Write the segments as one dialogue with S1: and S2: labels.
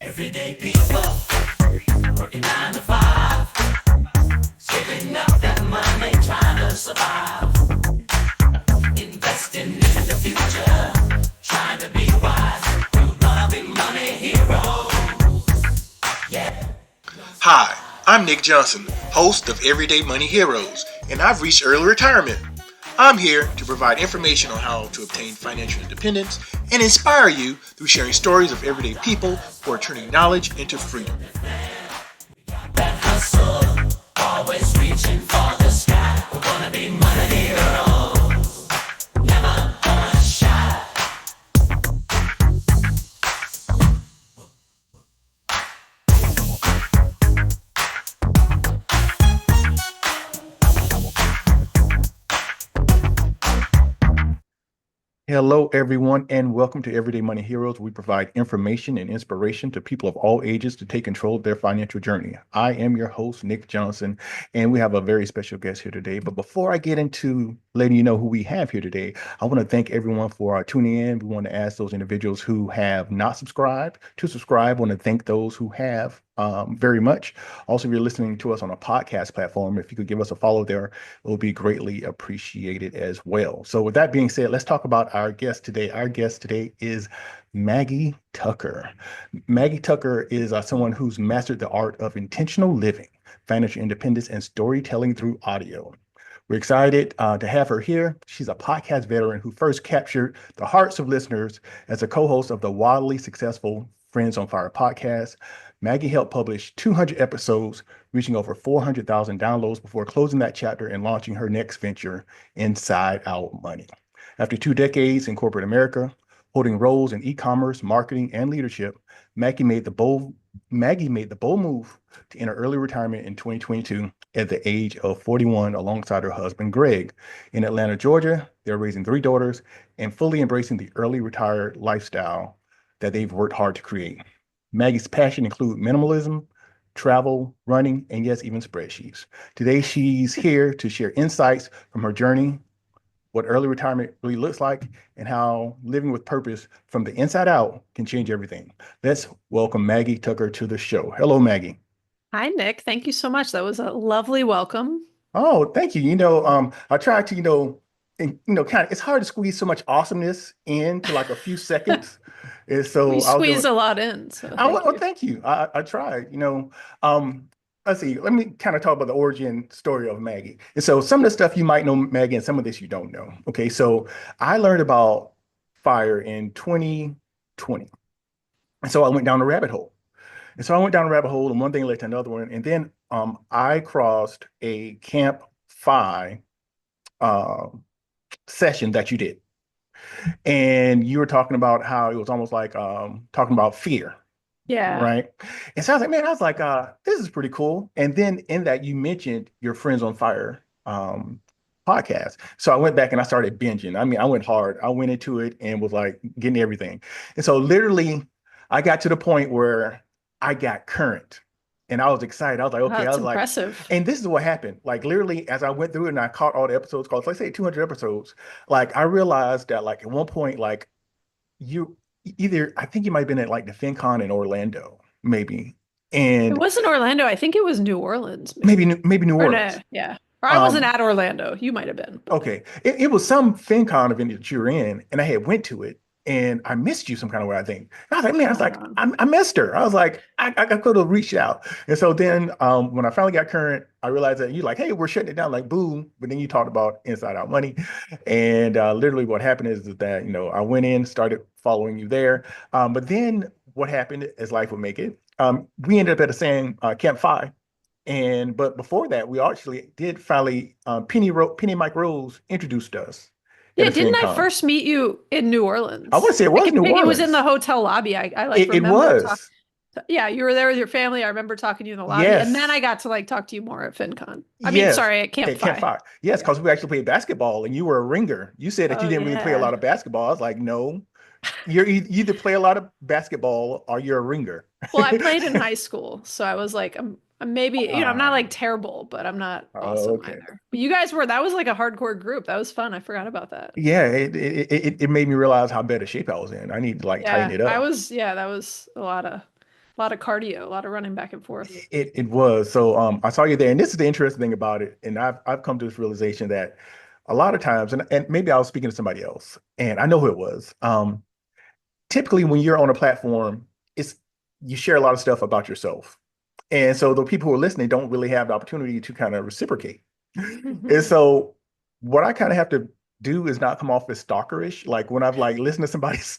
S1: Everyday people working 9 to 5, saving up that money, trying to survive, investing in the future, trying to be wise, to be money heroes. Yeah.
S2: Hi, I'm Nik Johnson, host of Everyday Money Heroes, and I've reached early retirement. I'm here to provide information on how to obtain financial independence and inspire you through sharing stories of everyday people who are turning knowledge into freedom.
S1: That hustle, always reaching for the sky. We wanna be money heroes, never gonna shy.
S2: Hello, everyone, and welcome to Everyday Money Heroes. We provide information and inspiration to people of all ages to take control of their financial journey. I am your host, Nik Johnson, and we have a very special guest here today. But before I get into letting you know who we have here today, I want to thank everyone for tuning in. We want to ask those individuals who have not subscribed to subscribe. I want to thank those who have very much. Also, if you're listening to us on a podcast platform, if you could give us a follow there, it will be greatly appreciated as well. So with that being said, let's talk about our guest today. Our guest today is Maggie Tucker. Maggie Tucker is someone who's mastered the art of intentional living, financial independence, and storytelling through audio. We're excited to have her here. She's a podcast veteran who first captured the hearts of listeners as a co-host of the wildly successful Friends on Fire podcast. Maggie helped publish 200 episodes, reaching over 400,000 downloads before closing that chapter and launching her next venture, Inside Out Money. After 2 decades in corporate America, holding roles in e-commerce, marketing, and leadership, Maggie made the bold move to enter early retirement in 2022 at the age of 41 alongside her husband, Greg. In Atlanta, Georgia, they're raising 3 daughters and fully embracing the early retired lifestyle that they've worked hard to create. Maggie's passion include minimalism, travel, running, and yes, even spreadsheets. Today, she's here to share insights from her journey, what early retirement really looks like, and how living with purpose from the inside out can change everything. Let's welcome Maggie Tucker to the show. Hello, Maggie.
S3: Hi, Nick. Thank you so much. That was a lovely welcome.
S2: Oh, thank you. I try to, kind of, it's hard to squeeze so much awesomeness into like a few seconds. And
S3: We
S2: so I was doing,
S3: squeezed a lot in, so thank
S2: well,
S3: you.
S2: thank you. I tried, let's see, let me kind of talk about the origin story of Maggie. And so some of the stuff you might know, Maggie, and some of this you don't know. Okay, so I learned about fire in 2020. And so I went down a rabbit hole. And so I went down a rabbit hole, and one thing led to another one. And then I crossed a Camp FI session that you did. And you were talking about how it was almost like talking about fear.
S3: Yeah.
S2: Right. And so I was like, man, this is pretty cool. And then in that you mentioned your Friends on Fire podcast. So I went back and I started binging. I mean, I went hard. I went into it and was like getting everything. And so literally I got to the point where I got current and I was excited. I was like,
S3: Wow,
S2: okay, I
S3: that's
S2: was like,
S3: impressive.
S2: and this is what happened. Like literally as I went through it and I caught all the episodes, called, let's say 200 episodes, like I realized that like at one point, like you either I think you might have been at like the FinCon in Orlando, maybe,
S3: It
S2: and
S3: wasn't Orlando. I think it was New Orleans,
S2: maybe
S3: maybe.
S2: maybe New
S3: Or no,
S2: Orleans.
S3: yeah. Or I wasn't
S2: Um,
S3: at Orlando. You might have been, but
S2: okay, it was some FinCon event that you were in, and I had went to it, and I missed you some kind of way. I think and I was like, man, I was like,
S3: uh,
S2: I missed her. I was like, I could have reached out, and so then when I finally got current, I realized that you like, hey, we're shutting it down, like boom. But then you talked about Inside Out Money, and literally what happened is that I went in, started following you there, but then what happened, as life would make it, we ended up at the same Camp FI. And but before that, we actually did finally Penny Mike Rose introduced us at
S3: yeah,
S2: a
S3: didn't I
S2: FinCon.
S3: first meet you in New
S2: I want to
S3: Orleans?
S2: say it was
S3: Like
S2: New
S3: it was in the
S2: Orleans.
S3: hotel lobby. I like
S2: It
S3: remember talking.
S2: was.
S3: Yeah, you were there with your family. I remember talking to you in the lobby, and then I
S2: Yes.
S3: got to like talk to you more at FinCon. I mean,
S2: Yes.
S3: sorry, at Camp
S2: At Camp
S3: Fi.
S2: FI. Yes,
S3: Yeah.
S2: because we actually played basketball and you were a ringer. You said that you
S3: Oh
S2: didn't really play a
S3: yeah.
S2: lot of basketball. I was like, no, you either play a lot of basketball or you're a ringer.
S3: Well, I played in high school, so I was like, I'm maybe, I'm not like
S2: Ah,
S3: terrible, but I'm not
S2: oh,
S3: awesome
S2: okay.
S3: either. But you guys were, that was like a hardcore group. That was fun. I forgot about that.
S2: Yeah, it made me realize how bad a shape I was in. I need to like tighten
S3: Yeah,
S2: it up.
S3: yeah, that was a A lot of cardio, a lot of running back and forth.
S2: It was. So I saw you there, and this is the interesting thing about it. And I've come to this realization that a lot of times, and maybe I was speaking to somebody else, and I know who it was. Typically when you're on a platform, it's you share a lot of stuff about yourself. And so the people who are listening don't really have the opportunity to kind of reciprocate. And
S3: Mhm.
S2: so what I kind of have to do is not come off as stalkerish. Like when I've like listened to somebody's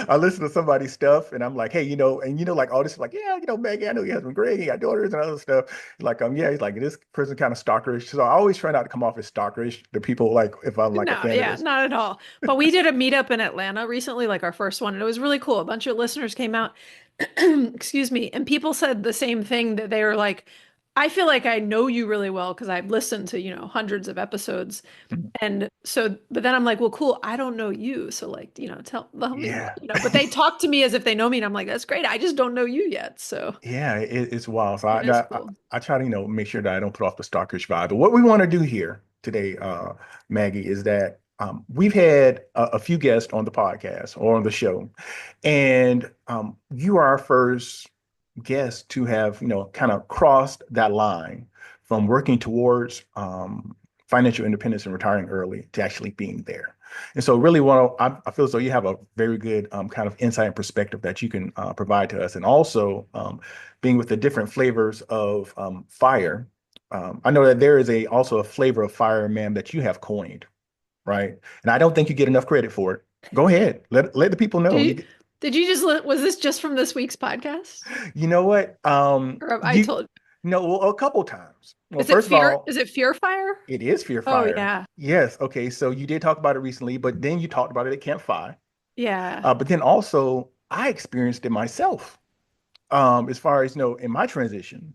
S2: I listen to somebody's stuff and I'm like, hey, and like all this, like, yeah, Maggie, I know your husband Greg, he got daughters and other stuff. Like, yeah, he's like this person kind of stalkerish. So I always try not to come off as stalkerish to people like if I'm like a
S3: No,
S2: fan of
S3: yeah,
S2: this.
S3: not at all. But we did a meetup in Atlanta recently, like our first one, and it was really cool. A bunch of listeners came out, excuse me, and people said the same thing that they were like, I feel like I know you really well because I've listened to, hundreds of episodes.
S2: Mhm.
S3: And so, but then I'm like, well, cool, I don't know you. So like, tell me more,
S2: Yeah.
S3: but they talk to me as if they know me, and I'm like, that's great. I just don't know you yet. So
S2: Yeah, it's wild. So
S3: it is cool.
S2: I try to, make sure that I don't put off the stalkerish vibe. But what we want to do here today, Maggie, is that we've had a few guests on the podcast or on the show, and you are our first guest to have, kind of crossed that line from working towards financial independence and retiring early to actually being there. And so really I feel as though you have a very good kind of insight and perspective that you can provide to us. And also being with the different flavors of fire. I know that there is also a flavor of fire, ma'am, that you have coined, right? And I don't think you get enough credit for it. Go ahead. Let the people know.
S3: Did you, did you just, was this just from this week's podcast?
S2: You know what?
S3: Or have I told,
S2: Well, a couple times. Well,
S3: is it
S2: first of
S3: fear?
S2: all,
S3: Is it fear fire?
S2: it is Fear
S3: Oh
S2: Fire.
S3: yeah.
S2: Yes. Okay. So you did talk about it recently, but then you talked about it at Camp Fire.
S3: Yeah.
S2: But then also, I experienced it myself, as far as, in my transition.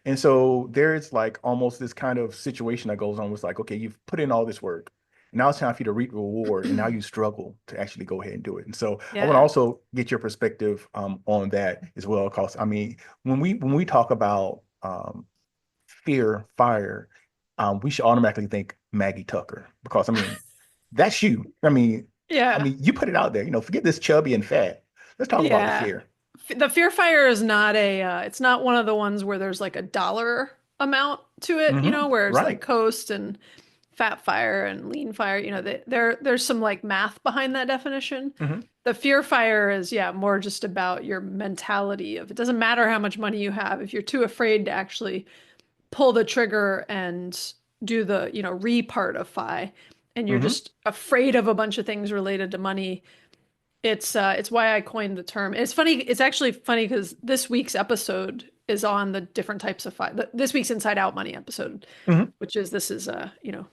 S2: And so there's like almost this kind of situation that goes on with like, okay, you've put in all this work. And now it's time for you to reap the reward. And now you struggle to actually go ahead and do it. And so I want to
S3: Yeah.
S2: also get your perspective on that as well. Because I mean, when we talk about fear, fire, we should automatically think Maggie Tucker. Because I mean, that's you. I
S3: Yeah.
S2: mean, you put it out there, forget this chubby and fat. Let's talk about the
S3: Yeah.
S2: fear.
S3: The Fear Fire is not it's not one of the ones where there's like a dollar amount to it, where it's like
S2: Right.
S3: Coast and Fat Fire and Lean Fire, there's some like math behind that definition.
S2: hmm
S3: The Fear Fire is, yeah, more just about your mentality of it doesn't matter how much money you have. If you're too afraid to actually pull the trigger and do the, re part of FI, and you're
S2: hmm
S3: just afraid of a bunch of things related to money. It's why I coined the term. It's funny. It's actually funny because this week's episode is on the different types of FI. This week's Inside Out Money episode,
S2: hmm
S3: which is this is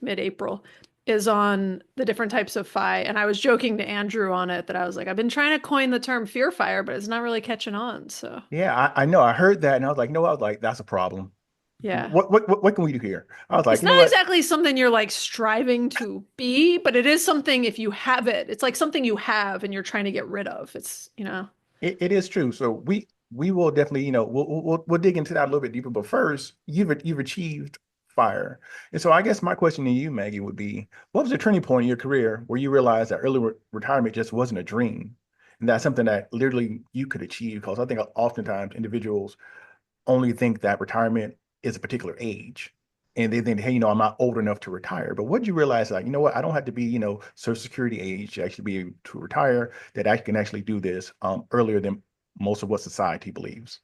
S3: mid-April, is on the different types of FI. And I was joking to Andrew on it that I was like, I've been trying to coin the term fear fire, but it's not really catching on. So
S2: Yeah, I know. I heard that and I was like, no, I was like, that's a problem.
S3: yeah.
S2: What can we do here? I was like,
S3: It's
S2: you know
S3: not
S2: what?
S3: exactly something you're like striving to be, but it is something if you have it, it's like something you have and you're trying to get rid of. It's.
S2: It is true. So we will definitely, we'll dig into that a little bit deeper. But first, you've achieved fire. And so I guess my question to you, Maggie, would be, what was the turning point in your career where you realized that early retirement just wasn't a dream? And that's something that literally you could achieve? Because I think oftentimes individuals only think that retirement is a particular age. And they think, hey, I'm not old enough to retire. But what did you realize, like, you know what, I don't have to be, Social Security age to actually be able to retire, that I can actually do this earlier than most of what society believes.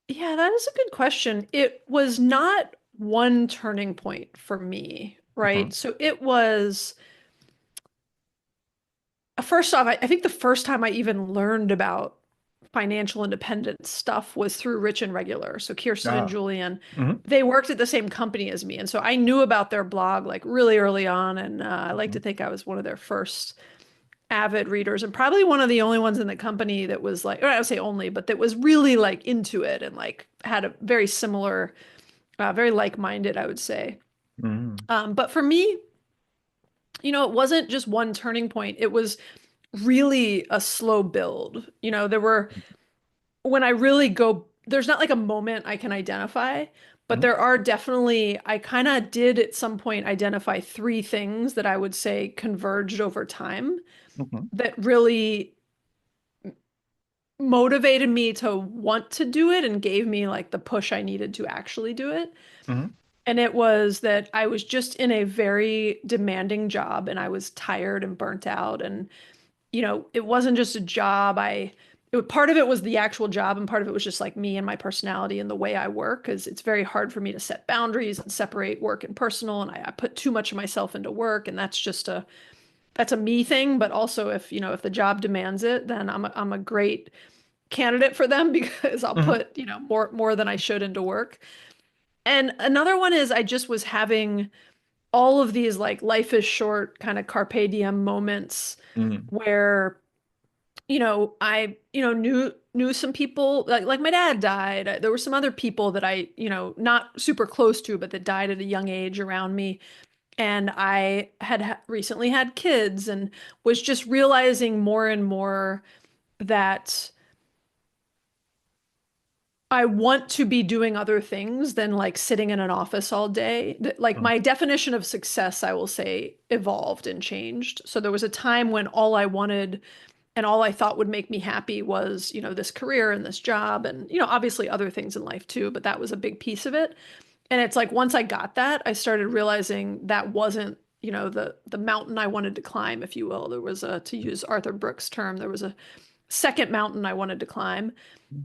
S3: Yeah, that is a good question. It was not one turning point for me,
S2: hmm
S3: right? So it was, first off, I think the first time I even learned about financial independence stuff was through Rich and Regular. So Kirsten and
S2: Ah,
S3: Julian,
S2: hmm
S3: they worked at the same company as me. And so I knew about their blog like really early on. And I like to
S2: hmm
S3: think I was one of their first avid readers and probably one of the only ones in the company that was like, or I would say only, but that was really like into it and like had a very similar, very like-minded, I would say.
S2: hmm
S3: But for me, it wasn't just one turning point. It was really a slow build. There were, when I really go, there's not like a moment I can identify, but there are definitely, I kind of did at some point identify three things that I would say converged over time
S2: hmm
S3: that really motivated me to want to do it and gave me like the push I needed to actually do it.
S2: Hmm.
S3: And it was that I was just in a very demanding job and I was tired and burnt out. And, it wasn't just a job. Part of it was the actual job, and part of it was just like me and my personality and the way I work, because it's very hard for me to set boundaries and separate work and personal. And I put too much of myself into work, and that's a me thing. But also if the job demands it, then I'm a great candidate for them because I'll
S2: Hmm.
S3: put, more than I should into work. And another one is I just was having all of these like life is short kind of carpe diem moments
S2: Hmm.
S3: where, I, knew some people like my dad died. There were some other people that I, not super close to, but that died at a young age around me. And I had recently had kids and was just realizing more and more that I want to be doing other things than like sitting in an office all day. Like
S2: Hmm.
S3: my definition of success, I will say, evolved and changed. So there was a time when all I wanted and all I thought would make me happy was, this career and this job and, obviously other things in life too, but that was a big piece of it. And it's like once I got that, I started realizing that wasn't, the mountain I wanted to climb, if you will. There was to use Arthur Brooks' term, there was a second mountain I wanted to climb.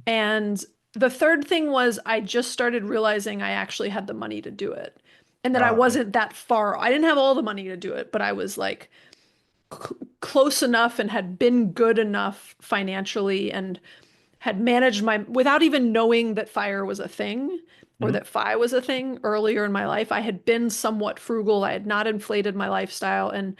S3: And the third thing was I just started realizing I actually had the money to do it. And that I
S2: Okay.
S3: wasn't that far. I didn't have all the money to do it, but I was like close enough and had been good enough financially and had managed without even knowing that fire was a thing or
S2: Hmm.
S3: that FI was a thing earlier in my life. I had been somewhat frugal. I had not inflated my lifestyle. And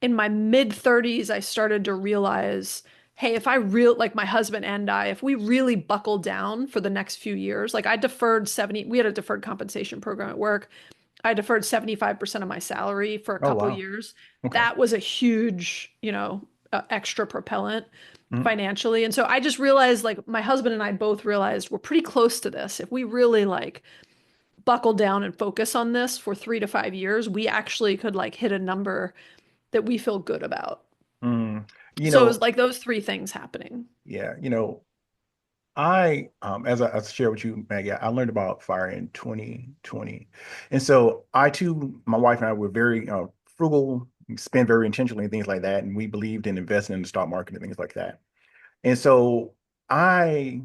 S3: in my mid 30s, I started to realize, hey, like my husband and I, if we really buckle down for the next few years, like we had a deferred compensation program at work. I deferred 75% of my salary for a
S2: Oh,
S3: couple
S2: wow.
S3: years.
S2: Okay.
S3: That was a huge, extra propellant
S2: Hmm.
S3: financially. And so I just realized, like, my husband and I both realized we're pretty close to this. If we really like buckle down and focus on this for 3 to 5 years, we actually could like hit a number that we feel good about.
S2: Mm. You
S3: So it was
S2: know,
S3: like those three things happening.
S2: yeah, as I shared with you, Maggie, I learned about fire in 2020. And so I too, my wife and I were very frugal, spend very intentionally and things like that. And we believed in investing in the stock market and things like that. And so I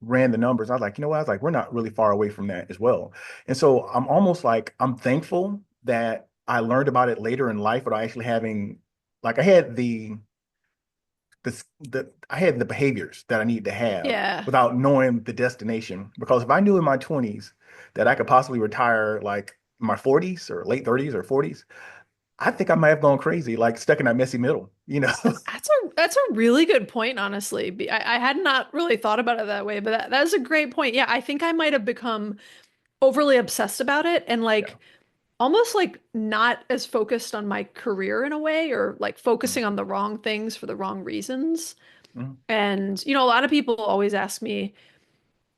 S2: ran the numbers. I was like, you know what? I was like, we're not really far away from that as well. And so I'm almost like, I'm thankful that I learned about it later in life without actually having, like, I had I had the behaviors that I need to have
S3: Yeah.
S2: without knowing the destination. Because if I knew in my 20s that I could possibly retire like in my 40s or late 30s or 40s, I think I might have gone crazy, like stuck in that messy middle, you know?
S3: That's a really good point, honestly. I had not really thought about it that way, but that is a great point. Yeah, I think I might have become overly obsessed about it and
S2: Yeah.
S3: like almost like not as focused on my career in a way, or like
S2: Mm.
S3: focusing on the wrong things for the wrong reasons.
S2: Mm.
S3: And, a lot of people always ask me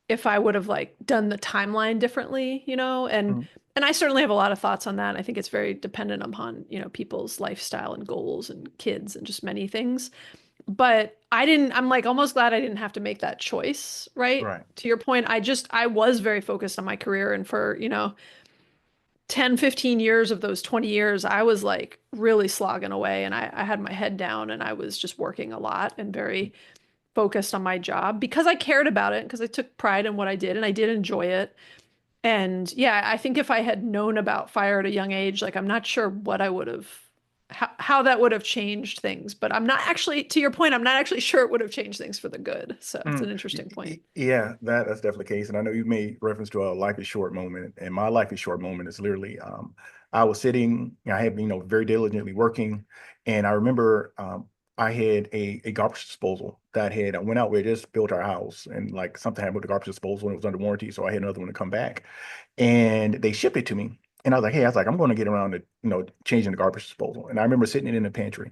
S3: if I would have like done the timeline differently,
S2: Mm.
S3: and I certainly have a lot of thoughts on that. I think it's very dependent upon, people's lifestyle and goals and kids and just many things. But I'm like almost glad I didn't have to make that choice, right?
S2: Right.
S3: To your point, I was very focused on my career, and for, 10, 15 years of those 20 years, I was like really slogging away and I had my head down and I was just working a lot and very focused on my job because I cared about it, because I took pride in what I did and I did enjoy it. And yeah, I think if I had known about fire at a young age, like I'm not sure what I would have, how that would have changed things. But I'm not actually, to your point, I'm not actually sure it would have changed things for the good. So it's
S2: Mm.
S3: an interesting point.
S2: Yeah, that's definitely the case. And I know you made reference to a life is short moment. And my life is short moment is literally I was sitting, I had been, very diligently working. And I remember I had a garbage disposal that had went out. We had just built our house and like something happened with the garbage disposal and it was under warranty. So I had another one to come back. And they shipped it to me. And I was like, hey, I'm going to get around to, changing the garbage disposal. And I remember sitting it in the pantry.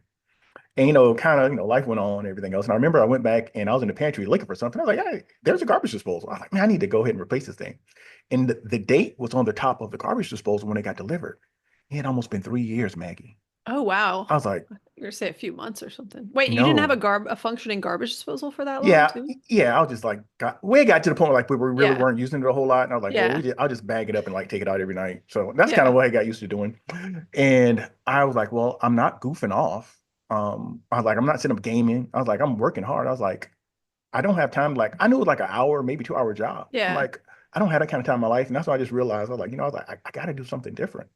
S2: And kind of, life went on and everything else. And I remember I went back and I was in the pantry looking for something. I was like, hey, there's a garbage disposal. I was like, man, I need to go ahead and replace this thing. And the date was on the top of the garbage disposal when it got delivered. It had almost been 3 years, Maggie.
S3: Oh, wow.
S2: I was like,
S3: You're gonna say a few months or something. Wait, you didn't have
S2: no.
S3: a functioning garbage disposal for that long
S2: Yeah,
S3: too?
S2: yeah. I was just like, we got to the point where like we really
S3: Yeah.
S2: weren't using it a whole lot, and I was like, well,
S3: Yeah.
S2: I'll just bag it up and like take it out every night. So that's kind of
S3: Yeah.
S2: what I got used to doing. And I was like, well, I'm not goofing off. I was like, I'm not sitting up gaming. I was like, I'm working hard. I was like, I don't have time. Like, I knew it was like an hour, maybe 2 hour job. I'm
S3: Yeah.
S2: like, I don't have that kind of time in my life, and that's why I just realized I was like, I was like, I got to do something different.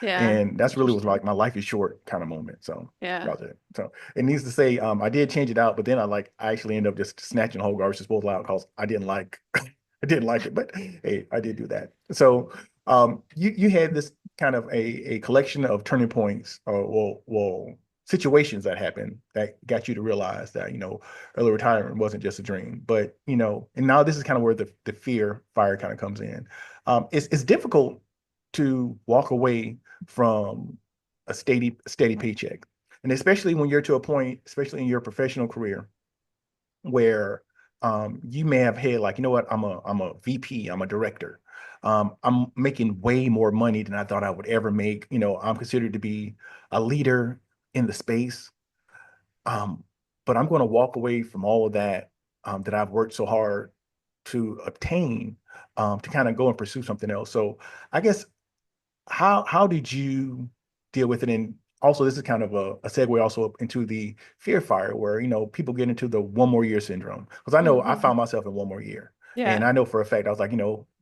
S3: Yeah.
S2: And that's really was
S3: Interesting.
S2: like my life is short kind of moment. So
S3: Yeah.
S2: that was it. So it needs to say, I did change it out, but then I actually ended up just snatching the whole garbage disposal out because I didn't like I didn't like it. But hey, I did do that. So you had this kind of a collection of turning points or situations that happened that got you to realize that, early retirement wasn't just a dream. But, and now this is kind of where the fear fire kind of comes in. It's difficult to walk away from a steady paycheck. And especially when you're to a point, especially in your professional career, where you may have had like, what, I'm a VP, I'm a director. I'm making way more money than I thought I would ever make. I'm considered to be a leader in the space. Um, but I'm going to walk away from all of that that I've worked so hard to obtain to kind of go and pursue something else. So I guess how did you deal with it? And also, this is kind of a segue also into the fear fire, where people get into the one more year syndrome. Because I know I
S3: Hmm.
S2: found myself in one more year, and
S3: Yeah.
S2: I know for a fact I was like,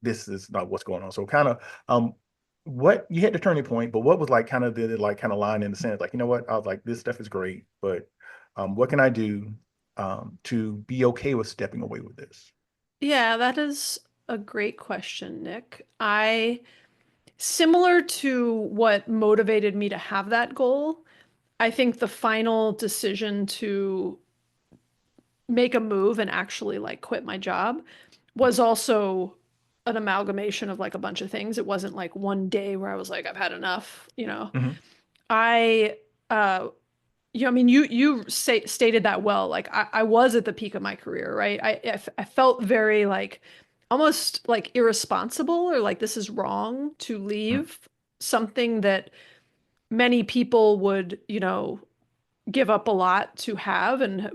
S2: this is not what's going on. So kind of what you hit the turning point, but what was like kind of the like kind of line in the sand, like what I was like, this stuff is great, but what can I do to be okay with stepping away with this?
S3: Yeah, that is a great question, Nick. Similar to what motivated me to have that goal, I think the final decision to make a move and actually like quit my job was also an amalgamation of like a bunch of things. It wasn't like one day where I was like, I've had enough.
S2: Hmm.
S3: I I mean, stated that well. Like I was at the peak of my career, right? I felt very like almost like irresponsible or like this is wrong to leave something that many people would, give up a lot to have and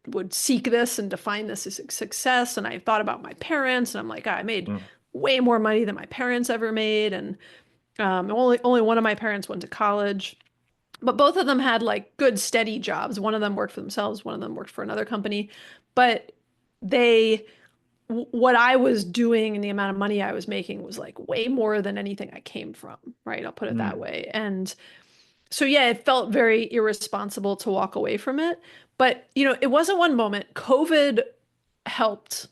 S3: would seek this and define this as success. And I thought about my parents and I'm like, I made
S2: Hmm.
S3: way more money than my parents ever made. And only one of my parents went to college. But both of them had like good, steady jobs. One of them worked for themselves, one of them worked for another company. But they, what I was doing and the amount of money I was making was like way more than anything I came from, right? I'll put it that
S2: Hmm.
S3: way. And so, yeah, it felt very irresponsible to walk away from it. But, it wasn't one moment. COVID helped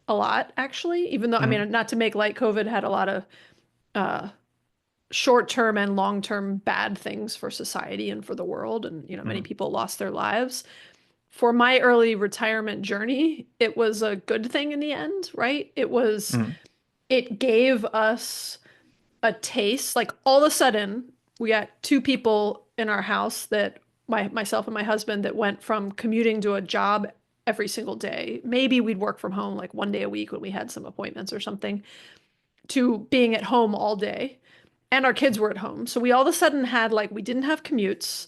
S3: a lot, actually, even though, I
S2: Hmm.
S3: mean, not to make light, COVID had a lot of uh, short-term and long-term bad things for society and for the world. And, many
S2: Hmm.
S3: people lost their lives. For my early retirement journey, it was a good thing in the end, right?
S2: Hmm.
S3: It gave us a taste. Like all of a sudden, we got two people in our house that myself and my husband that went from commuting to a job every single day. Maybe we'd work from home like one day a week when we had some appointments or something, to being at home all day. And our kids were at home. So we all of a sudden had like, we didn't have commutes.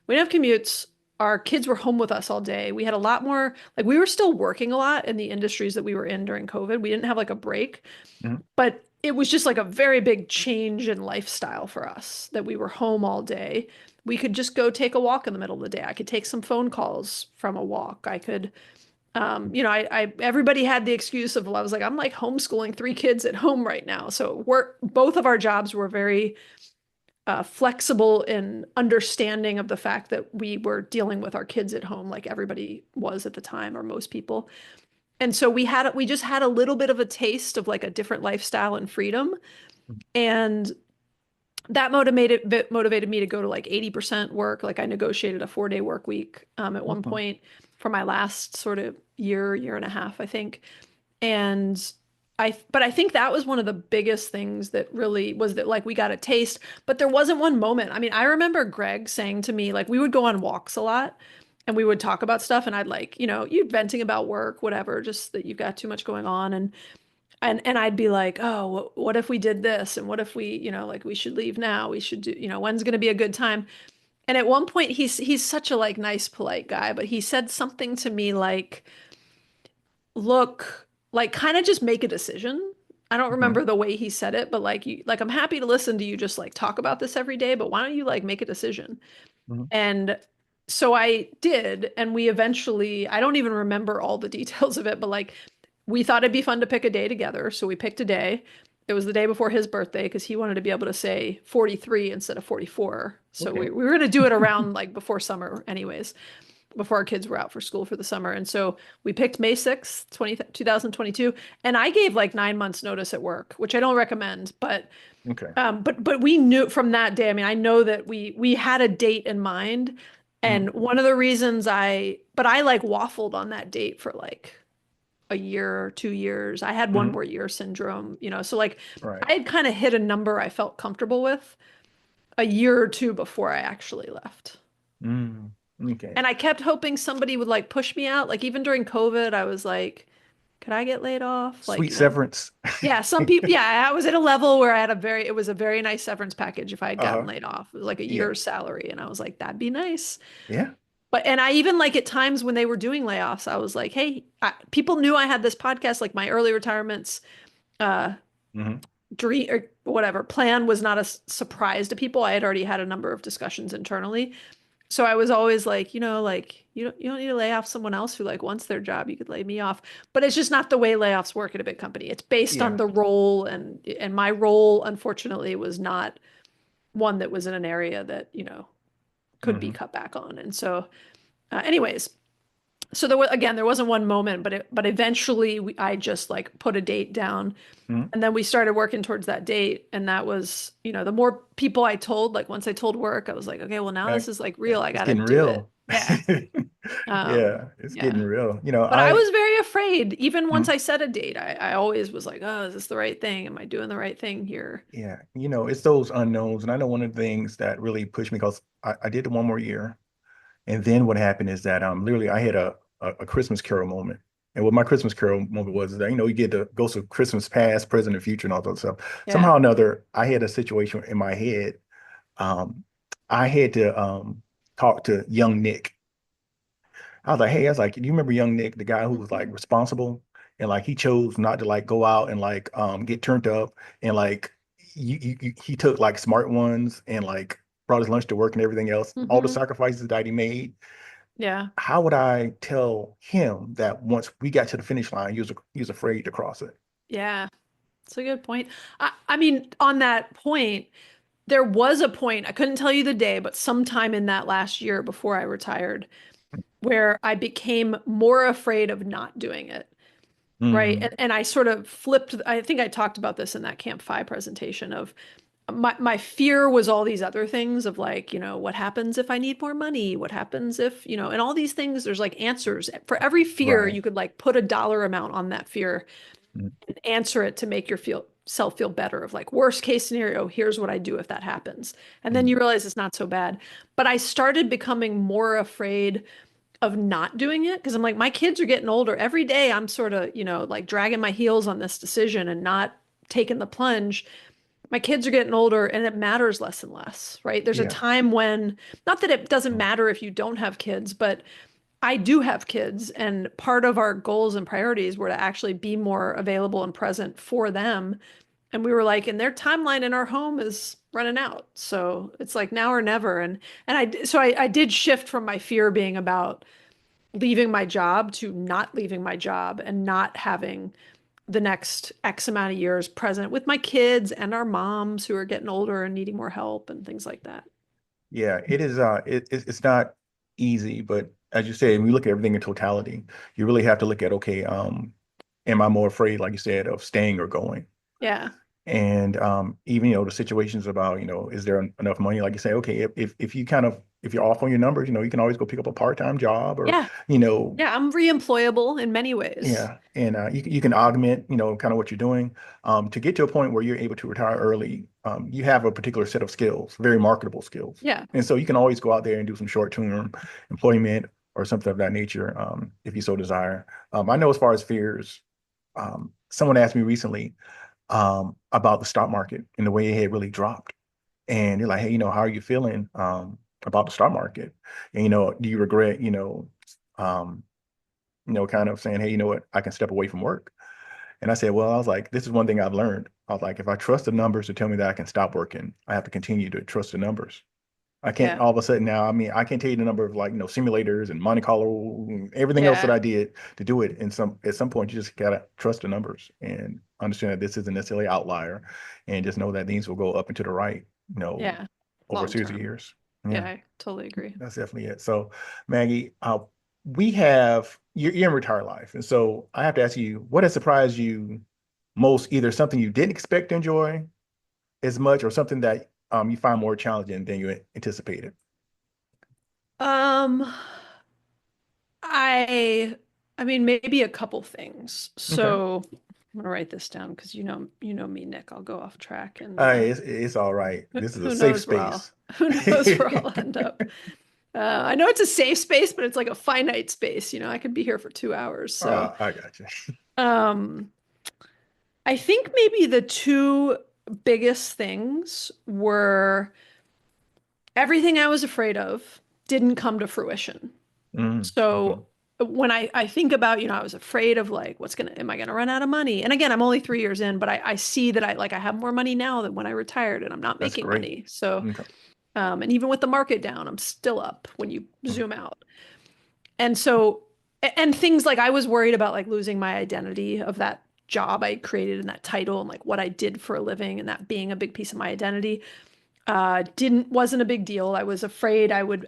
S3: We didn't have commutes. Our kids were home with us all day. We had a lot more, like, we were still working a lot in the industries that we were in during COVID. We didn't have like a break,
S2: Hmm.
S3: but it was just like a very big change in lifestyle for us that we were home all day. We could just go take a walk in the middle of the day. I could take some phone calls from a walk. I could, everybody had the excuse of, well, I was like, I'm like homeschooling three kids at home right now. So both of our jobs were very flexible in understanding of the fact that we were dealing with our kids at home, like everybody was at the time, or most people. And so we just had a little bit of a taste of like a different lifestyle and freedom. And that motivated me to go to like 80% work. Like I negotiated a 4-day work week at one
S2: Mhm.
S3: point for my last sort of year and a half, I think. And but I think that was one of the biggest things that really was that like we got a taste, but there wasn't one moment. I mean, I remember Greg saying to me, like we would go on walks a lot and we would talk about stuff and I'd like, you venting about work, whatever, just that you've got too much going on. And I'd be like, oh, what if we did this? And what if we, like we should leave now? We should do, when's going to be a good time? And at one point he's such a like nice, polite guy, but he said something to me like, look, like kind of just make a decision. I don't
S2: Mhm.
S3: remember the way he said it, but like you like I'm happy to listen to you just like talk about this every day, but why don't you like make a decision?
S2: Mhm.
S3: And so I did, and we eventually, I don't even remember all the details of it, but like we thought it'd be fun to pick a day together. So we picked a day. It was the day before his birthday because he wanted to be able to say 43 instead of 44. So
S2: Okay.
S3: we were going to do it around like before summer, anyways, before our kids were out for school for the summer. And so we picked May 6th, 2022. And I gave like 9 months notice at work, which I don't recommend,
S2: Okay.
S3: but we knew from that day. I mean, I know that we had a date in mind,
S2: Mhm.
S3: and one of the reasons but I like waffled on that date for like a year or 2 years. I had one
S2: Mhm.
S3: more year syndrome, so like
S2: Right.
S3: I had kind of hit a number I felt comfortable with a year or two before I actually left.
S2: Mm. Okay.
S3: And I kept hoping somebody would like push me out. Like even during COVID, I was like, could I get laid off? Like,
S2: Sweet severance.
S3: yeah, some people, yeah, I was at a level where it was a very nice severance package if I had gotten
S2: Uh-huh.
S3: laid off. It was like a
S2: Yeah.
S3: year's salary. And I was like, that'd be nice.
S2: Yeah.
S3: And I even like at times when they were doing layoffs, I was like, hey, people knew I had this podcast, like my early retirements, uh,
S2: Hmm.
S3: dream or whatever plan was not a surprise to people. I had already had a number of discussions internally. So I was always like, like you don't need to lay off someone else who like wants their job. You could lay me off. But it's just not the way layoffs work at a big company. It's based on
S2: Yeah.
S3: the role and my role, unfortunately, was not one that was in an area that, could be
S2: Hmm.
S3: cut back on. And so anyways, so there wasn't one moment, but eventually I just like put a date down,
S2: Hmm.
S3: and then we started working towards that date. And that was, the more people I told, like once I told work, I was like, okay, well now
S2: Uh,
S3: this is like
S2: yeah.
S3: real. I
S2: It's
S3: gotta
S2: getting
S3: do it.
S2: real.
S3: Yeah.
S2: Yeah. It's getting
S3: Yeah.
S2: real.
S3: But I
S2: I,
S3: was very afraid. Even once
S2: Mhm.
S3: I set a date, I always was like, oh, is this the right thing? Am I doing the right thing here?
S2: Yeah. It's those unknowns. And I know one of the things that really pushed me because I did the one more year. And then what happened is that literally I had a Christmas Carol moment. And what my Christmas Carol moment was is that, you get the ghosts of Christmas past, present, and future and all that stuff.
S3: Yeah.
S2: Somehow or another, I had a situation in my head. Um, I had to talk to young Nik. I was like, do you remember young Nik, the guy who was like
S3: Mhm.
S2: responsible and like he chose not to like go out and like get turned up and like he took like smart ones and like brought his lunch to work and everything else, all the
S3: Mhm.
S2: sacrifices that he made.
S3: Yeah.
S2: How would I tell him that once we got to the finish line, he was afraid to cross it?
S3: Yeah. It's a good point. I mean, on that point, there was a point, I couldn't tell you the day, but sometime in that last year before I retired, where I became more afraid of not doing it. Right.
S2: Mm,
S3: And I sort of flipped. I think I talked about this in that Camp FI presentation of my fear was all these other things of like, what happens if I need more money? What happens if, and all these things, there's like answers for every fear.
S2: right.
S3: You could like put a dollar amount on that fear
S2: Mm,
S3: and answer it to make your self feel better of like worst case scenario, here's what I do if that happens. And then
S2: mm,
S3: you realize it's not so bad. But I started becoming more afraid of not doing it because I'm like, my kids are getting older. Every day I'm sort of, like dragging my heels on this decision and not taking the plunge. My kids are getting older and it matters less and less, right? There's a
S2: yeah.
S3: time when, not that it doesn't
S2: Mm,
S3: matter if you don't have kids, but I do have kids, and part of our goals and priorities were to actually be more available and present for them. And we were like, and their timeline in our home is running out. So it's like now or never. And I did shift from my fear being about leaving my job to not leaving my job and not having the next X amount of years present with my kids and our moms who are getting older and needing more help and things like that.
S2: yeah, it is it's not easy, but as you said, when you look at everything in totality, you really have to look at, okay, am I more afraid, like you said, of staying or going?
S3: Yeah.
S2: And even the situations about is there enough money, like you say, okay, if you kind of if you're off on your numbers, you can always go pick up a part-time job or
S3: Yeah.
S2: you know
S3: Yeah. I'm reemployable in many ways.
S2: yeah, and you can augment kind of what you're doing to get to a point where you're able to retire early. You have a particular set of skills, very marketable skills,
S3: Yeah.
S2: and so you can always go out there and do some short-term employment or something of that nature if you so desire. I know as far as fears, someone asked me recently about the stock market and the way it had really dropped. And they're like, hey, how are you feeling? about the stock market. And, do you regret, um, kind of saying, hey, you know what, I can step away from work. And I said, well, I was like, this is one thing I've learned. I was like, if I trust the numbers to tell me that I can stop working, I have to continue to trust the numbers. I can't
S3: Yeah.
S2: all of a sudden now. I mean, I can't tell you the number of like, simulators and Monte Carlo and everything else that
S3: Yeah.
S2: I did to do it. And at some point, you just gotta trust the numbers and understand that this isn't necessarily an outlier, and just know that things will go up and to the right,
S3: Yeah.
S2: over a
S3: Long
S2: series of
S3: term.
S2: years.
S3: Yeah,
S2: Yeah,
S3: I totally agree.
S2: that's definitely it. So, Maggie, we have you're in retired life, and so I have to ask you, what has surprised you most? Either something you didn't expect to enjoy as much, or something that you find more challenging than you anticipated.
S3: Um, I I mean maybe a couple things.
S2: Okay.
S3: So I'm gonna write this down because you know me, Nick. I'll go off track and
S2: It's all right. This is a
S3: who
S2: safe
S3: knows where I'll
S2: space.
S3: who knows where I'll end up. I know it's a safe space, but it's like a finite space. I could be here for 2 hours. So
S2: I got you.
S3: um I think maybe the two biggest things were everything I was afraid of didn't come to fruition.
S2: Okay.
S3: So when I think about, I was afraid of like, am I gonna run out of money? And again, I'm only 3 years in, but I see that I have more money now than when I retired and I'm not
S2: That's
S3: making
S2: great.
S3: money. So,
S2: Okay.
S3: and even with the market down, I'm still up when you
S2: Mm,
S3: zoom out. And so, and things like I was worried about like losing my identity of that job I created and that title and like what I did for a living and that being a big piece of my identity didn't wasn't a big deal. I was afraid I would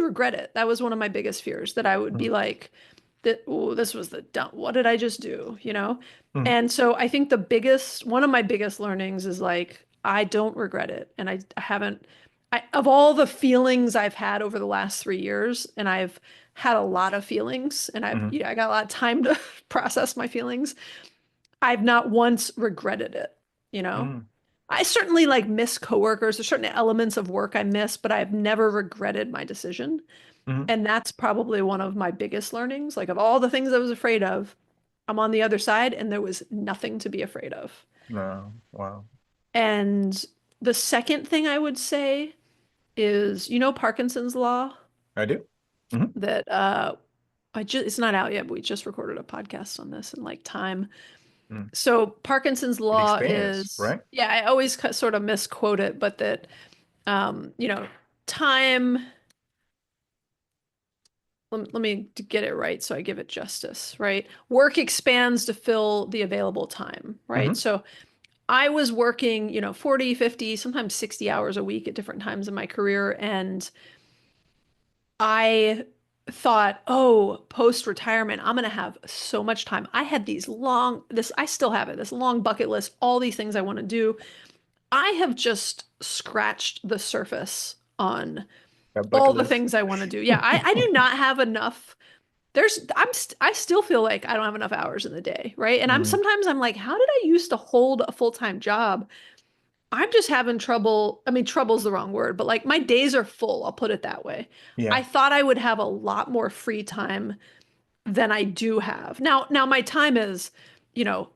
S3: regret it. That was one of my biggest fears that I would be
S2: mm,
S3: like that, oh, this was the dumb, what did I just do?
S2: mm,
S3: And so I think one of my biggest learnings is like I don't regret it. And I haven't of all the feelings I've had over the last 3 years, and I've had a lot of feelings and
S2: mm,
S3: I got a lot of time to process my feelings. I've not once regretted it, you know?
S2: mm,
S3: I certainly like miss coworkers. There's certain elements of work I miss, but I've never regretted my decision.
S2: mm.
S3: And that's probably one of my biggest learnings. Like of all the things I was afraid of, I'm on the other side and there was nothing to be afraid of.
S2: No. Wow.
S3: And the second thing I would say is, Parkinson's law
S2: I do. Hmm.
S3: that it's not out yet, but we just recorded a podcast on this in like time.
S2: Mm.
S3: So Parkinson's
S2: It
S3: law
S2: expands,
S3: is,
S2: right?
S3: yeah, I always sort of misquote it, but that time, let me get it right so I give it justice, right? Work expands to fill the available time, right?
S2: Hmm.
S3: So I was working, 40, 50, sometimes 60 hours a week at different times in my career. And I thought, oh, post-retirement, I'm gonna have so much time. I had I still have it, this long bucket list, all these things I want to do. I have just scratched the surface on
S2: That
S3: all
S2: bucket
S3: the
S2: list.
S3: things I want to do. Yeah, I do not have enough. I still feel like I don't have enough hours in the day, right? And
S2: Hmm.
S3: I'm like, how did I used to hold a full-time job? I'm just having trouble. I mean, trouble's the wrong word, but like my days are full, I'll put it that way.
S2: Yeah.
S3: I thought I would have a lot more free time than I do have. Now my time is, you know,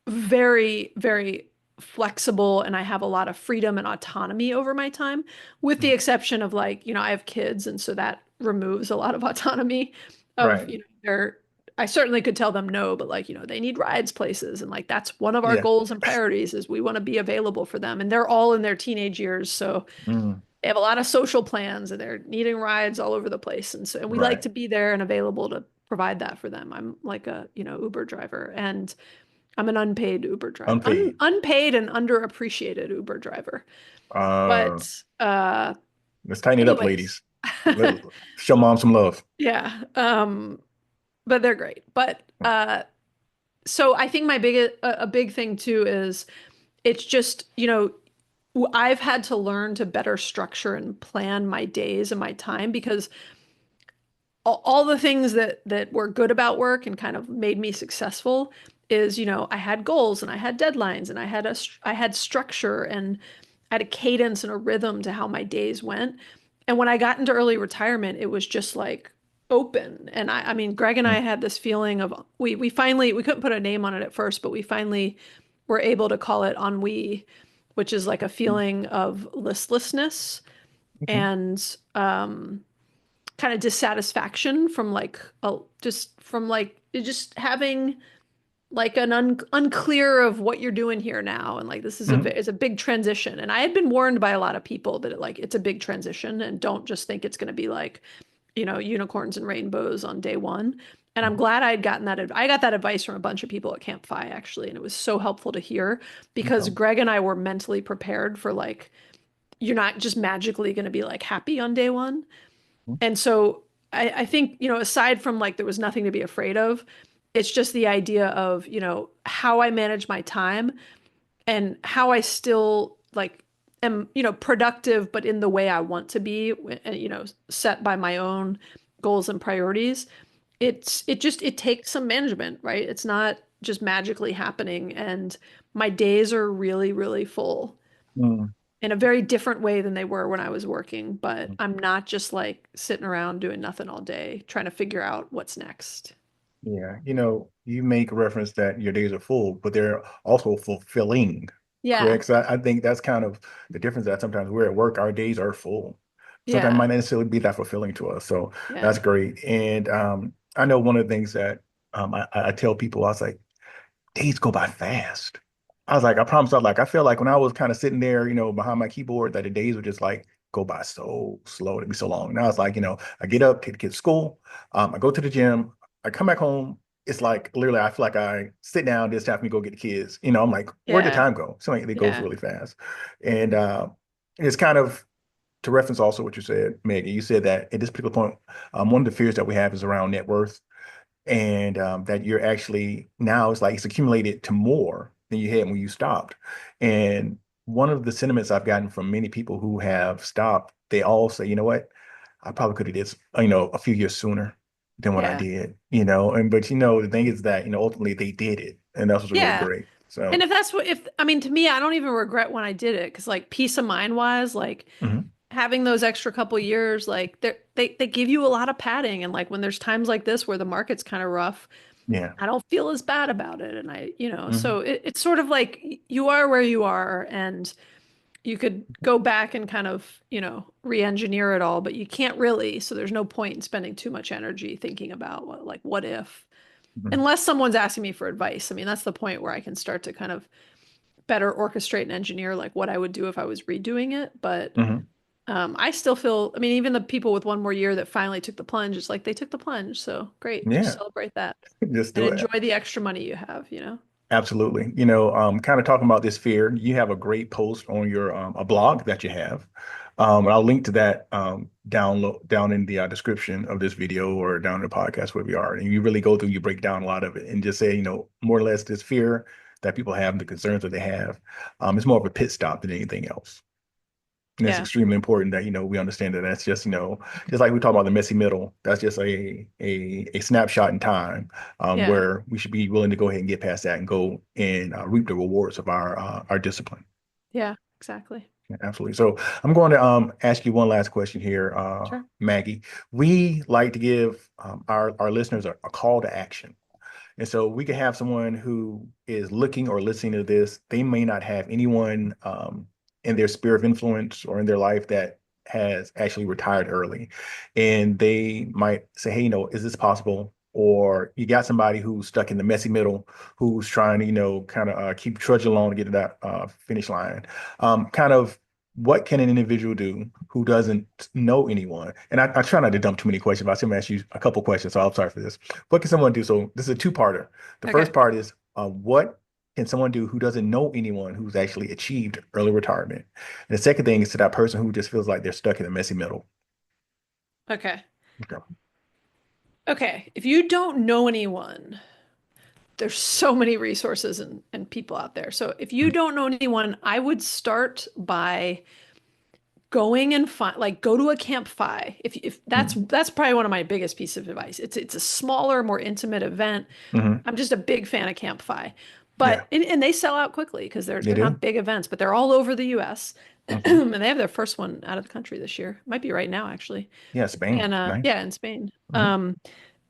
S3: very, very flexible and I have a lot of freedom and autonomy over my time, with the
S2: Mm.
S3: exception of like, I have kids and so that removes a lot of autonomy of,
S2: Right.
S3: I certainly could tell them no, but like, they need rides places and like that's one of our
S2: Yeah.
S3: goals and priorities is we want to be available for them and they're all in their teenage years, so
S2: Mm.
S3: they have a lot of social plans and they're needing rides all over the place. And we like
S2: Right.
S3: to be there and available to provide that for them. I'm like a, Uber driver and I'm an unpaid Uber driver,
S2: Unpaid.
S3: unpaid and underappreciated Uber driver.
S2: Uh,
S3: But
S2: let's tighten it up,
S3: anyways,
S2: ladies. Show mom some love.
S3: yeah. But they're great. But so I think my biggest a big thing too is it's just, I've had to learn to better structure and plan my days and my time because all the things that were good about work and kind of made me successful is, I had goals and I had deadlines and I had structure and I had a cadence and a rhythm to how my days went. And when I got into early retirement, it was just like open. And I mean, Greg and I
S2: Mm.
S3: had this feeling of we finally we couldn't put a name on it at first, but we finally were able to call it ennui, which is like a feeling of listlessness
S2: Okay.
S3: and kind of dissatisfaction from like just from like just having like an unclear of what you're doing here now, and like this is
S2: Mhm.
S3: it's a big transition. And I had been warned by a lot of people that it's a big transition, and don't just think it's going to be like, unicorns and rainbows on day one. And I'm
S2: Mhm.
S3: glad I'd gotten that. I got that advice from a bunch of people at Camp Fi actually, and it was so helpful to hear because
S2: Okay.
S3: Greg and I were mentally prepared for like you're not just magically going to be like happy on day one.
S2: Mhm.
S3: And so I think, aside from like there was nothing to be afraid of, it's just the idea of, how I manage my time and how I still like am, productive, but in the way I want to be, set by my own goals and priorities. It takes some management, right? It's not just magically happening. And my days are really, really full
S2: Mm.
S3: in a very different way than they were when I was working, but I'm not just like sitting around doing nothing all day trying to figure out what's next.
S2: Yeah, you make reference that your days are full, but they're also fulfilling,
S3: Yeah.
S2: correct? So I think that's kind of the difference that sometimes we're at work, our days are full. Sometimes it
S3: Yeah.
S2: might not necessarily be that fulfilling to us. So that's
S3: Yeah.
S2: great. And I know one of the things that I tell people, I was like, days go by fast. I was like, I promise, I feel like when I was kind of sitting there, behind my keyboard, that the days would just like go by so slow. It'd be so long. Now it's like, I get up, take the kids to school, I go to the gym, I come back home. It's like literally, I feel like I sit down, it's time for me to go get the kids. I'm like, where'd the
S3: Yeah.
S2: time go? So like, it goes
S3: Yeah.
S2: really fast. And it's kind of to reference also what you said, Maggie. You said that at this particular point, one of the fears that we have is around net worth, and that you're actually now it's like it's accumulated to more than you had when you stopped. And one of the sentiments I've gotten from many people who have stopped, they all say, you know what, I probably could have did this, a few years sooner than what I
S3: Yeah.
S2: did, and but the thing is that, ultimately they did it, and that was really
S3: Yeah.
S2: great.
S3: And
S2: So,
S3: if that's what, if, I mean, to me, I don't even regret when I did it because, like, peace of mind wise, like,
S2: mhm,
S3: having those extra couple years, like, they give you a lot of padding. And, like, when there's times like this where the market's kind of rough,
S2: yeah.
S3: I don't feel as bad about it. And
S2: Mhm,
S3: so it's sort of like you are where you are, and you could go back and kind of, re-engineer it all, but you can't really. So there's no point in spending too much energy thinking about what if,
S2: mhm,
S3: unless someone's asking me for advice. I mean, that's the point where I can start to kind of better orchestrate and engineer like what I would do if I was redoing it. But
S2: mhm.
S3: I still feel, I mean, even the people with one more year that finally took the plunge, it's like they took the plunge. So great. Just
S2: Yeah,
S3: celebrate that
S2: just
S3: and
S2: do it.
S3: enjoy the extra money you have.
S2: Absolutely. Kind of talking about this fear, you have a great post on your a blog that you have. And I'll link to that down in the description of this video or down in the podcast where we are. And you really go through, you break down a lot of it and just say, more or less this fear that people have, the concerns that they have. It's more of a pit stop than anything else. And it's
S3: Yeah.
S2: extremely important that, we understand that that's just, just like we talk about the messy middle, that's just a snapshot in time,
S3: Yeah.
S2: where we should be willing to go ahead and get past that and go and reap the rewards of our discipline.
S3: Yeah. Exactly.
S2: Yeah, absolutely. So I'm going to ask you one last question here,
S3: Sure.
S2: Maggie. We like to give our listeners a call to action. And so we could have someone who is looking or listening to this. They may not have anyone in their sphere of influence or in their life that has actually retired early. And they might say, hey, is this possible? Or you got somebody who's stuck in the messy middle, who's trying to, kind of keep trudging along to get to that finish line. Kind of what can an individual do who doesn't know anyone? And I try not to dump too many questions, but I'm going to ask you a couple questions. So I'm sorry for this. What can someone do? So this is a two-parter. The first
S3: Okay.
S2: part is what can someone do who doesn't know anyone who's actually achieved early retirement? And the second thing is to that person who just feels like they're stuck in a messy middle.
S3: Okay.
S2: Okay.
S3: Okay. If you don't know anyone, there's so many resources and people out there. So if you don't know anyone, I would start by going and find like go to a Camp Fi. If that's
S2: Mm-hmm.
S3: that's probably one of my biggest pieces of advice. It's a smaller, more intimate event.
S2: Hmm.
S3: I'm just a big fan of Camp Fi.
S2: Yeah,
S3: And they sell out quickly because they're
S2: they
S3: they're
S2: do.
S3: not big events, but they're all over the US.
S2: Hmm.
S3: And they have their first one out of the country this year. Might be right now actually.
S2: Yeah, Spain.
S3: And
S2: Nice.
S3: yeah, in Spain.
S2: Hmm.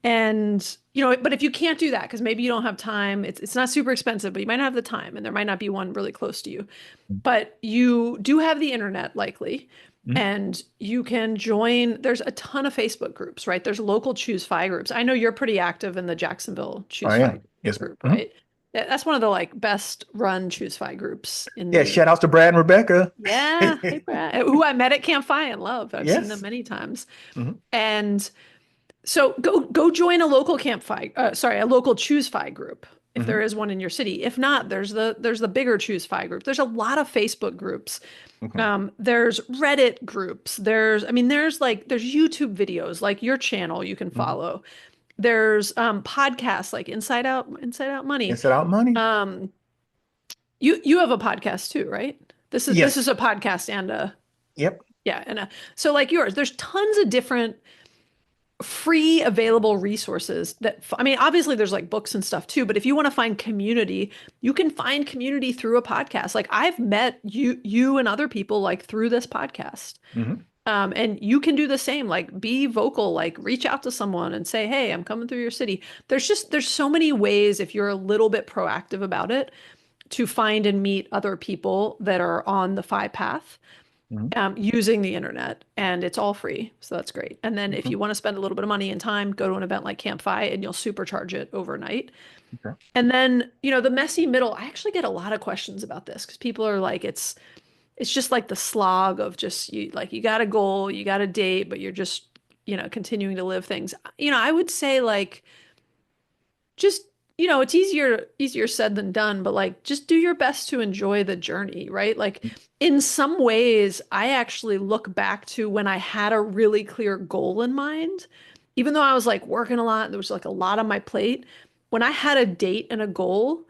S3: And but if you can't do that because maybe you don't have time, it's not super expensive, but you might not have the time and there might not be one really close to you. But you do have the internet likely.
S2: Mhm.
S3: And you can join, there's a ton of Facebook groups, right? There's local Choose Fi groups. I know you're pretty active in the Jacksonville Choose
S2: I
S3: Fi
S2: am. Yes, ma'am.
S3: group,
S2: Mhm.
S3: right? That's one of the like best run Choose Fi groups in
S2: Yeah,
S3: the
S2: shout outs to Brad and Rebecca.
S3: yeah, hey Brad, who I met at Camp Fi and love. I've seen them
S2: Yes.
S3: many times.
S2: Mhm.
S3: And so go join a local Camp Fi, sorry, a local Choose Fi group if there
S2: Mhm.
S3: is one in your city. If not, there's the bigger Choose Fi group. There's a lot of Facebook groups.
S2: Mhm.
S3: There's Reddit groups. I mean, there's YouTube videos like your channel you can
S2: Mhm.
S3: follow. There's podcasts like Inside Out Money.
S2: And set out money.
S3: Um, you have a podcast too, right? This is
S2: Yes.
S3: a podcast and a
S2: Yep.
S3: yeah, and so like yours, there's tons of different free available resources I mean, obviously there's like books and stuff too, but if you want to find community, you can find community through a podcast. Like I've met you and other people like through this podcast.
S2: Mhm.
S3: And you can do the same, like be vocal, like reach out to someone and say, hey, I'm coming through your city. There's so many ways if you're a little bit proactive about it to find and meet other people that are on the FI path
S2: Mhm.
S3: using the internet, and it's all free. So that's great. And then if
S2: Mhm.
S3: you want to spend a little bit of money and time, go to an event like Camp Fi and you'll supercharge it overnight.
S2: Okay.
S3: And then, the messy middle, I actually get a lot of questions about this because people are like, it's just like the slog of just you got a goal, you got a date, but you're just, continuing to live things. I would say like just it's easier said than done, but like just do your best to enjoy the journey, right? Like in some ways I actually look back to when I had a really clear goal in mind, even though I was like working a lot, there was like a lot on my plate. When I had a date and a goal,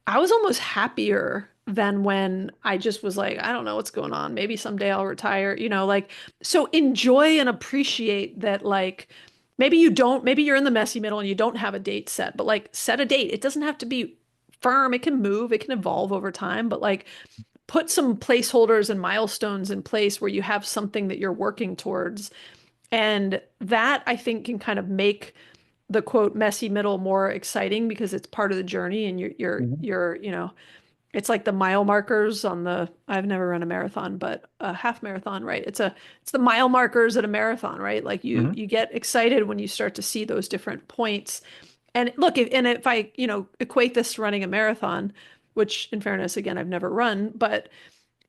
S3: I was almost happier than when I just was like, I don't know what's going on. Maybe someday I'll retire, like, so enjoy and appreciate that, like, maybe you're in the messy middle and you don't have a date set, but like, set a date. It doesn't have to be firm. It can move, it can evolve over time, but like, put some placeholders and milestones in place where you have something that you're working towards. And that I think can kind of make the quote messy middle more exciting because it's part of the journey and
S2: Mhm.
S3: you're it's like the mile markers on the I've never run a marathon, but a half marathon, right? It's the mile markers at a marathon, right? Like you
S2: Mhm.
S3: you get excited when you start to see those different points. And look, if I, equate this to running a marathon, which in fairness, again, I've never run, but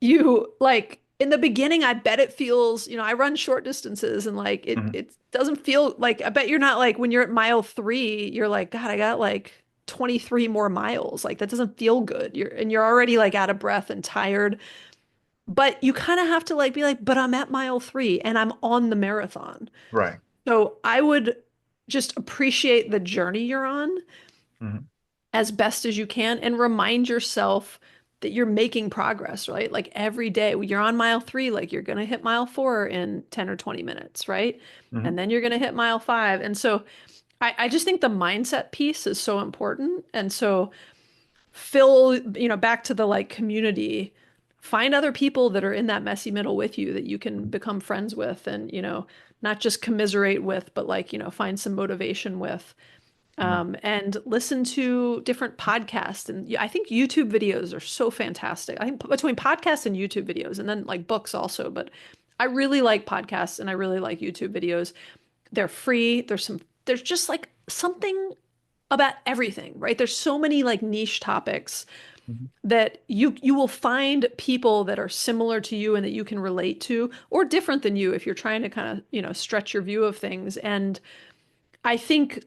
S3: you like in the beginning, I bet it feels, I run short distances and like it
S2: Mhm.
S3: it doesn't feel like I bet you're not like when you're at mile 3, you're like, God, I got like 23 more miles. Like that doesn't feel good. You're already like out of breath and tired. But you kind of have to like be like, but I'm at mile 3 and I'm on the marathon.
S2: Right.
S3: So I would just appreciate the journey you're on
S2: Mhm.
S3: as best as you can and remind yourself that you're making progress, right? Like every day, you're on mile 3, like you're going to hit mile 4 in 10 or 20 minutes, right?
S2: Mhm.
S3: And then you're going to hit mile 5. And so I just think the mindset piece is so important. And so back to the like community, find other people that are in that messy middle with you that you can
S2: Mhm.
S3: become friends with and, not just commiserate with, but like, find some motivation with
S2: Mhm.
S3: and listen to different podcasts. And I think YouTube videos are so fantastic. I think between podcasts and YouTube videos, and then like books also, but I really like podcasts and I really like YouTube videos. They're free. There's just like something about everything, right? There's so many like niche topics
S2: Mhm.
S3: that you will find people that are similar to you and that you can relate to or different than you if you're trying to kind of, stretch your view of things. And I think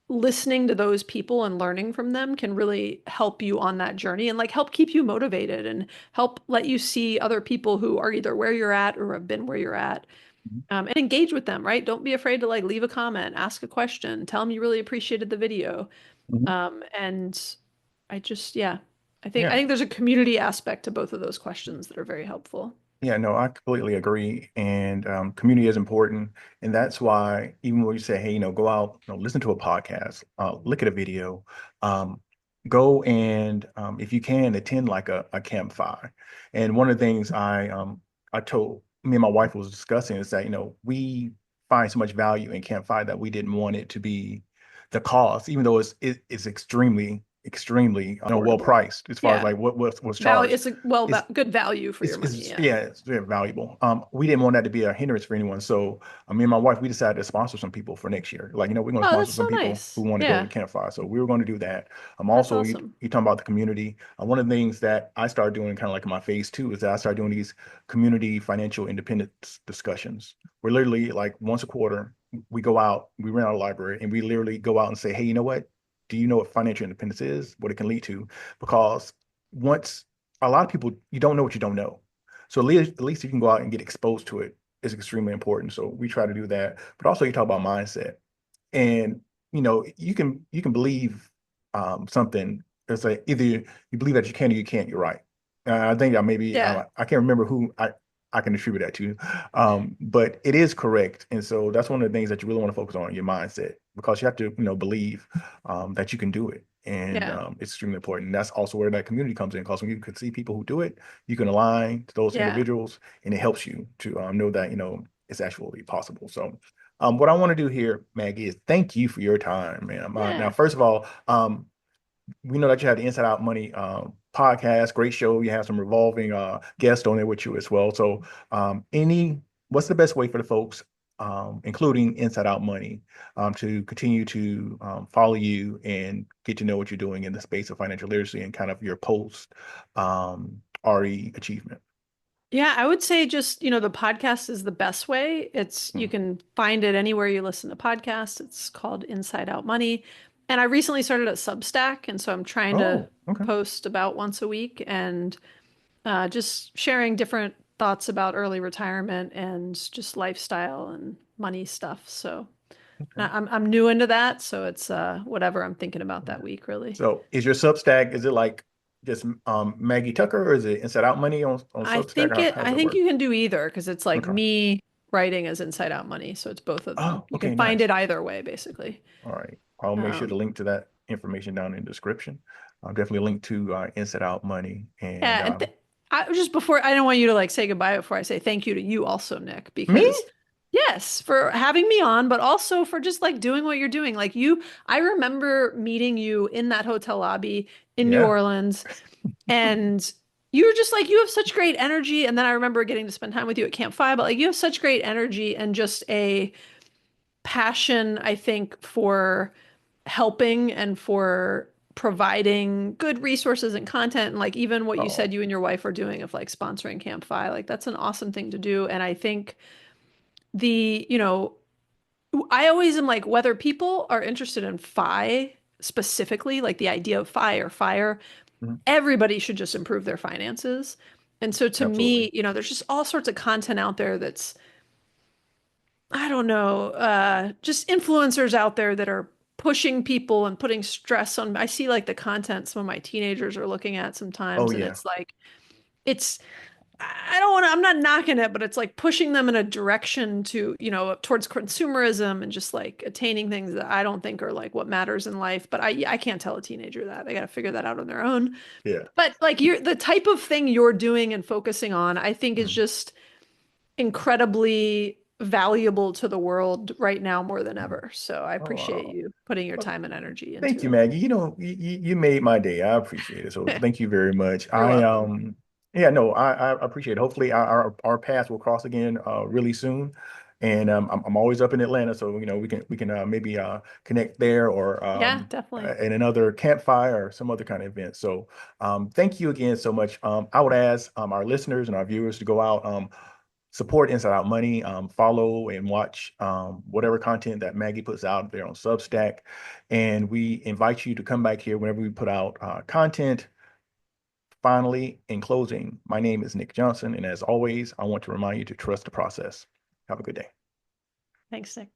S3: listening to those people and learning from them can really help you on that journey and like help keep you motivated and help let you see other people who are either where you're at or have been where you're at
S2: Mhm.
S3: and engage with them, right? Don't be afraid to like leave a comment, ask a question, tell them you really appreciated the video.
S2: Mhm.
S3: And yeah, I
S2: Yeah.
S3: think there's a community aspect to both of those questions that are very helpful.
S2: Yeah, no, I completely agree. And community is important. And that's why even when you say, hey, go out, listen to a podcast, look at a video, um, go and if you can attend like a campfire. And one of the things I told me and my wife was discussing is that, we find so much value in campfire that we didn't want it to be the cost, even though it's extremely extremely well
S3: affordable.
S2: priced as far as
S3: Yeah.
S2: like what's
S3: Value,
S2: charged.
S3: it's a
S2: It's
S3: good value for your money.
S2: it's
S3: Yeah.
S2: yeah, it's very valuable. We didn't want that to be a hindrance for anyone, so me and my wife we decided to sponsor some people for next year. Like we're going to
S3: Oh,
S2: sponsor
S3: that's so
S2: some people who
S3: nice.
S2: want to go to
S3: Yeah.
S2: Campfire, so we were going to do that.
S3: That's
S2: Also
S3: awesome.
S2: you talking about the community. One of the things that I started doing kind of like in my phase two is that I started doing these community financial independence discussions. We're literally like once a quarter we go out, we rent out a library, and we literally go out and say, hey, you know what? Do you know what financial independence is? What it can lead to? Because once a lot of people, you don't know what you don't know. So at least you can go out and get exposed to it is extremely important. So we try to do that. But also you talk about mindset. And you can believe something. It's like either you believe that you can or you can't, you're right. I think
S3: Yeah.
S2: I can't remember who I can attribute that to. But it is correct. And so that's one of the things that you really want to focus on, your mindset, because you have to, believe that you can do it. And
S3: Yeah.
S2: it's extremely important. And that's also where that community comes in, because when you can see people who do it, you can align to those
S3: Yeah.
S2: individuals, and it helps you to know that, it's actually possible. So what I want to do here, Maggie, is thank you for your time, man. Now,
S3: Yeah.
S2: first of all, we know that you had the Inside Out Money podcast, great show. You have some revolving guests on there with you as well. So, what's the best way for the folks, including Inside Out Money, to continue to follow you and get to know what you're doing in the space of financial literacy and kind of your post RE achievement?
S3: Yeah, I would say just, the podcast is the best way. You
S2: Mm.
S3: can find it anywhere you listen to podcasts. It's called Inside Out Money. And I recently started a Substack, and so I'm trying to
S2: Oh, okay.
S3: post about once a week and just sharing different thoughts about early retirement and just lifestyle and money stuff. So
S2: Okay.
S3: I'm new into that, so it's whatever I'm thinking about
S2: Yeah.
S3: that week, really.
S2: So is your Substack, is it like just Maggie Tucker, or is it Inside Out Money on Substack? How does
S3: I
S2: it
S3: think
S2: work?
S3: you can do either because it's like
S2: Okay.
S3: me writing as Inside Out Money, so it's both of them.
S2: Oh,
S3: You can
S2: okay,
S3: find
S2: nice.
S3: it either way, basically.
S2: All right. I'll make sure to
S3: Um,
S2: link to that information down in the description. I'll definitely link to Inside Out Money. And
S3: yeah, and just before I don't want you to like say goodbye before I say thank you to you also, Nick,
S2: me?
S3: because yes, for having me on, but also for just like doing what you're doing. I remember meeting you in that hotel lobby in New
S2: Yeah.
S3: Orleans. And you were just like, you have such great energy. And then I remember getting to spend time with you at Camp Fi, but like you have such great energy and just a passion, I think, for helping and for providing good resources and content. And like even what you
S2: Oh,
S3: said you and your wife are doing of like sponsoring Camp Fi, like that's an awesome thing to do. And I think the, you know, I always am like, whether people are interested in FI specifically, like the idea of FI or FIRE,
S2: mhm.
S3: everybody should just improve their finances. And so to
S2: Absolutely.
S3: me, there's just all sorts of content out there that's, I don't know, just influencers out there that are pushing people and putting stress on. I see like the content some of my teenagers are looking at
S2: Oh,
S3: sometimes, and
S2: yeah.
S3: it's like, it's, I don't want to, I'm not knocking it, but it's like pushing them in a direction to, towards consumerism and just like attaining things that I don't think are like what matters in life. But I can't tell a teenager that. They got to figure that out on their own.
S2: Yeah.
S3: But like the type of thing you're doing and focusing on, I think is
S2: Mhm.
S3: just incredibly valuable to the world right now more than
S2: Mhm.
S3: ever. So I appreciate
S2: Oh,
S3: you putting your
S2: well,
S3: time and energy
S2: thank
S3: into
S2: you,
S3: it.
S2: Maggie. You made my day. I appreciate it. So thank you very much.
S3: You're welcome.
S2: Yeah, no, I appreciate it. Hopefully our paths will cross again really soon. And I'm always up in Atlanta, so we can maybe connect there, or
S3: Yeah, definitely.
S2: in another campfire or some other kind of event. So thank you again so much. I would ask our listeners and our viewers to go out, support Inside Out Money, follow and watch whatever content that Maggie puts out there on Substack. And we invite you to come back here whenever we put out content. Finally, in closing, my name is Nik Johnson. And as always, I want to remind you to trust the process. Have a good day.
S3: Thanks, Nick.